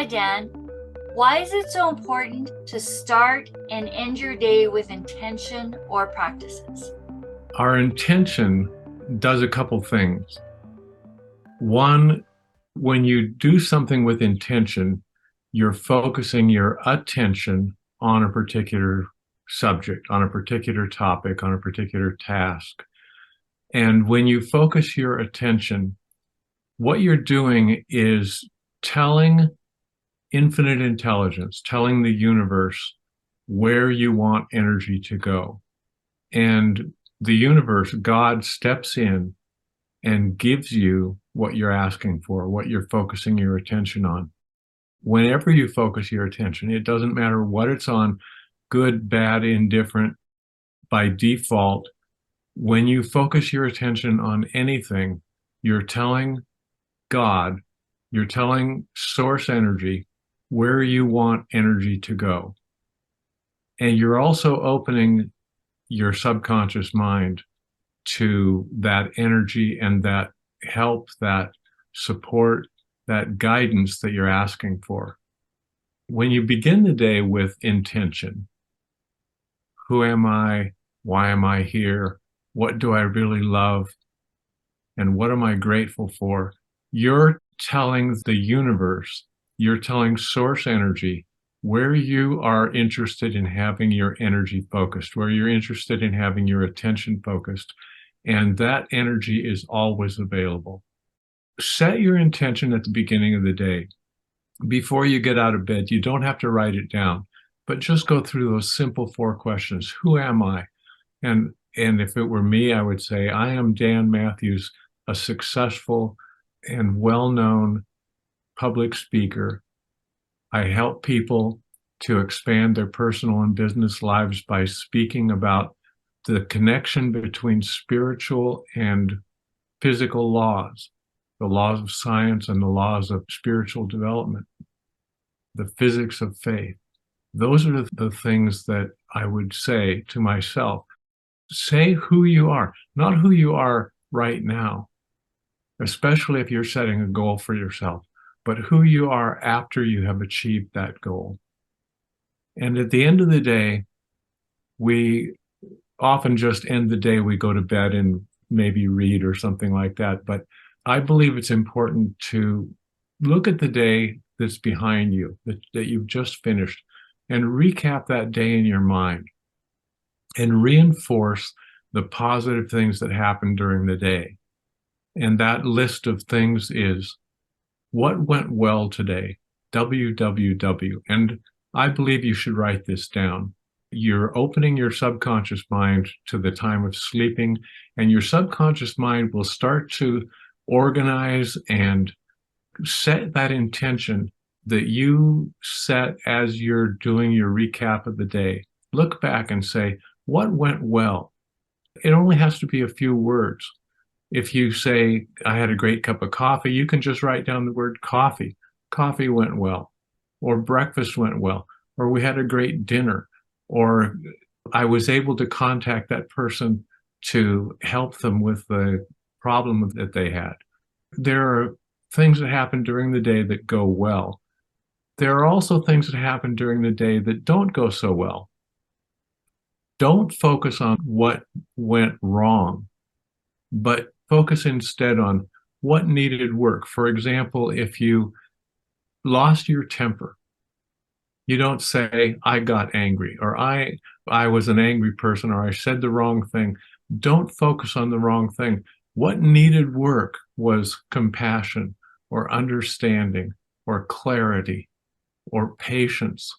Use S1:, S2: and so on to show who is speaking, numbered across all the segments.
S1: Hi, Dan. Why is it so important to start and end your day with intention or practices?
S2: Our intention does a couple things. One, when you do something with intention, you're focusing your attention on a particular subject, on a particular topic, on a particular task. And when you focus your attention, what you're doing is telling infinite intelligence, telling the universe where you want energy to go. And the universe, God steps in and gives you what you're asking for, what you're focusing your attention on. Whenever you focus your attention, it doesn't matter what it's on, good, bad, indifferent, by default, when you focus your attention on anything, you're telling God, you're telling source energy where you want energy to go. And you're also opening your subconscious mind to that energy and that help, that support, that guidance that you're asking for. When you begin the day with intention, who am I? Why am I here? What do I really love? And what am I grateful for? You're telling the universe, you're telling source energy where you are interested in having your energy focused, where you're interested in having your attention focused. And that energy is always available. Set your intention at the beginning of the day. Before you get out of bed, you don't have to write it down, but just go through those simple 4 questions. Who am I? And if it were me, I would say, I am Dan Matthews, a successful and well-known public speaker. I help people to expand their personal and business lives by speaking about the connection between spiritual and physical laws, the laws of science and the laws of spiritual development, the physics of faith. Those are the things that I would say to myself. Say who you are, not who you are right now, especially if you're setting a goal for yourself, but who you are after you have achieved that goal. And at the end of the day, we often just end the day, we go to bed and maybe read or something like that. But I believe it's important to look at the day that's behind you, that you've just finished, and recap that day in your mind and reinforce the positive things that happened during the day. And that list of things is what went well today, WWW. And I believe you should write this down. You're opening your subconscious mind to the time of sleeping, and your subconscious mind will start to organize and set that intention that you set as you're doing your recap of the day. Look back and say, what went well? It only has to be a few words. If you say, I had a great cup of coffee, you can just write down the word coffee. Coffee went well, or breakfast went well, or we had a great dinner, or I was able to contact that person to help them with the problem that they had. There are things that happen during the day that go well. There are also things that happen during the day that don't go so well. Don't focus on what went wrong, but focus instead on what needed work. For example, if you lost your temper, you don't say, I got angry, or I was an angry person, or I said the wrong thing. Don't focus on the wrong thing. What needed work was compassion, or understanding, or clarity, or patience.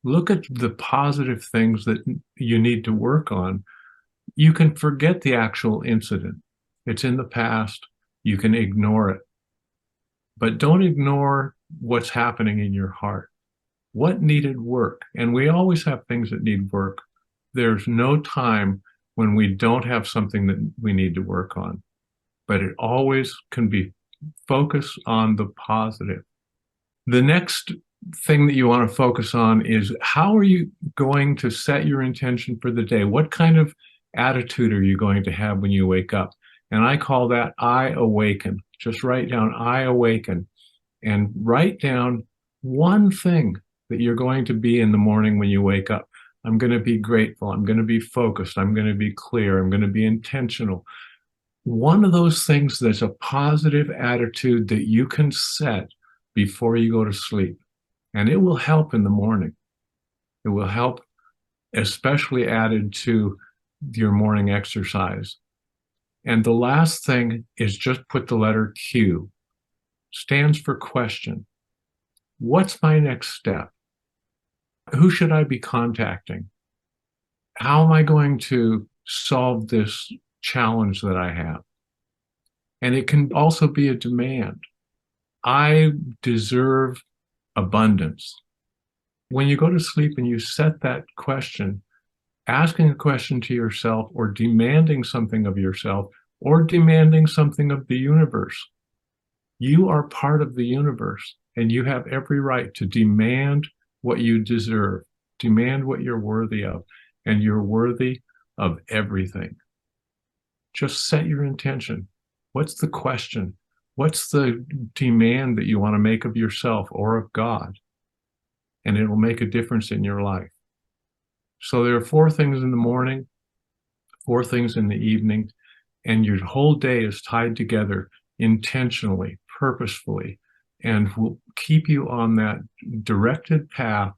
S2: Look at the positive things that you need to work on. You can forget the actual incident. It's in the past. You can ignore it. But don't ignore what's happening in your heart. What needed work? And we always have things that need work. There's no time when we don't have something that we need to work on. But it always can be focused on the positive. The next thing that you want to focus on is, how are you going to set your intention for the day? What kind of attitude are you going to have when you wake up? And I call that I awaken. Just write down I awaken, and write down one thing that you're going to be in the morning when you wake up. I'm going to be grateful. I'm going to be focused. I'm going to be clear. I'm going to be intentional. One of those things that's a positive attitude that you can set before you go to sleep. And it will help in the morning. It will help, especially added to your morning exercise. And the last thing is just put the letter Q. Stands for question. What's my next step? Who should I be contacting? How am I going to solve this challenge that I have? And it can also be a demand. I deserve abundance. When you go to sleep and you set that question, asking a question to yourself or demanding something of yourself or demanding something of the universe, you are part of the universe and you have every right to demand what you deserve, demand what you're worthy of, and you're worthy of everything. Just set your intention. What's the question? What's the demand that you want to make of yourself or of God? And it will make a difference in your life. So there are 4 things in the morning, 4 things in the evening, and your whole day is tied together intentionally, purposefully, and will keep you on that directed path.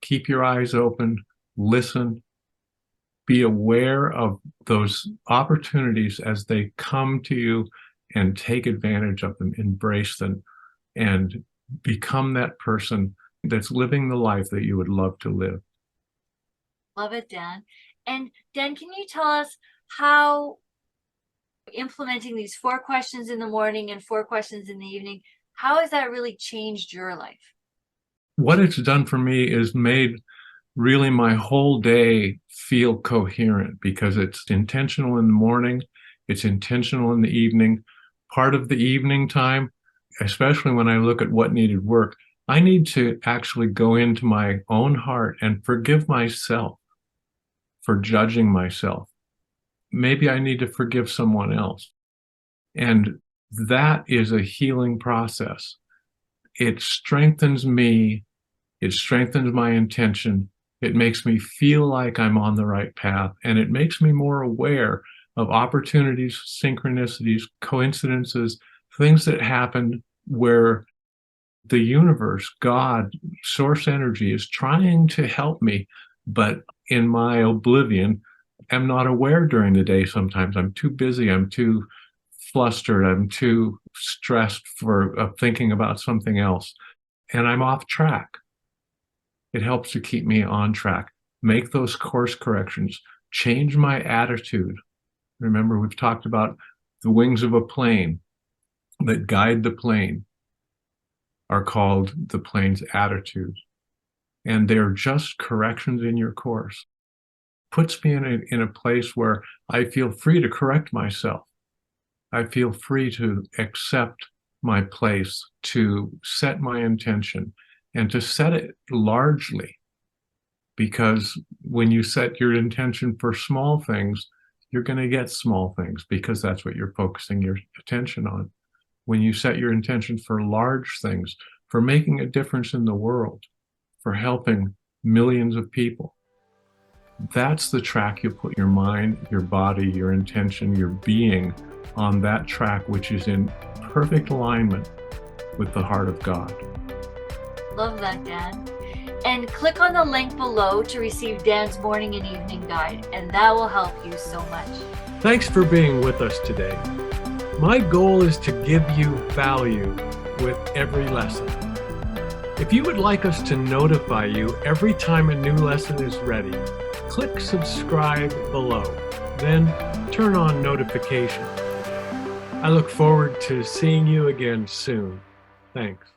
S2: Keep your eyes open, listen, be aware of those opportunities as they come to you and take advantage of them, embrace them, and become that person that's living the life that you would love to live.
S1: Love it, Dan. And Dan, can you tell us how implementing these 4 questions in the morning and 4 questions in the evening, how has that really changed your life?
S2: What it's done for me is made really my whole day feel coherent because it's intentional in the morning, it's intentional in the evening. Part of the evening time, especially when I look at what needed work, I need to actually go into my own heart and forgive myself for judging myself. Maybe I need to forgive someone else. And that is a healing process. It strengthens me. It strengthens my intention. It makes me feel like I'm on the right path. And it makes me more aware of opportunities, synchronicities, coincidences, things that happen where the universe, God, source energy is trying to help me, but in my oblivion, I'm not aware during the day sometimes. I'm too busy, I'm too flustered, I'm too stressed for thinking about something else, and I'm off track. It helps to keep me on track, make those course corrections, change my attitude. Remember, we've talked about the wings of a plane that guide the plane are called the plane's attitude. And they're just corrections in your course. Puts me in a place where I feel free to correct myself. I feel free to accept my place, to set my intention, and to set it largely. Because when you set your intention for small things, you're going to get small things because that's what you're focusing your attention on. When you set your intention for large things, for making a difference in the world, for helping millions of people, that's the track you put your mind, your body, your intention, your being on, that track which is in perfect alignment with the heart of God.
S1: Love that, Dan. And click on the link below to receive Dan's morning and evening guide, and that will help you so much.
S2: Thanks for being with us today. My goal is to give you value with every lesson. If you would like us to notify you every time a new lesson is ready, click subscribe below, then turn on notifications. I look forward to seeing you again soon. Thanks.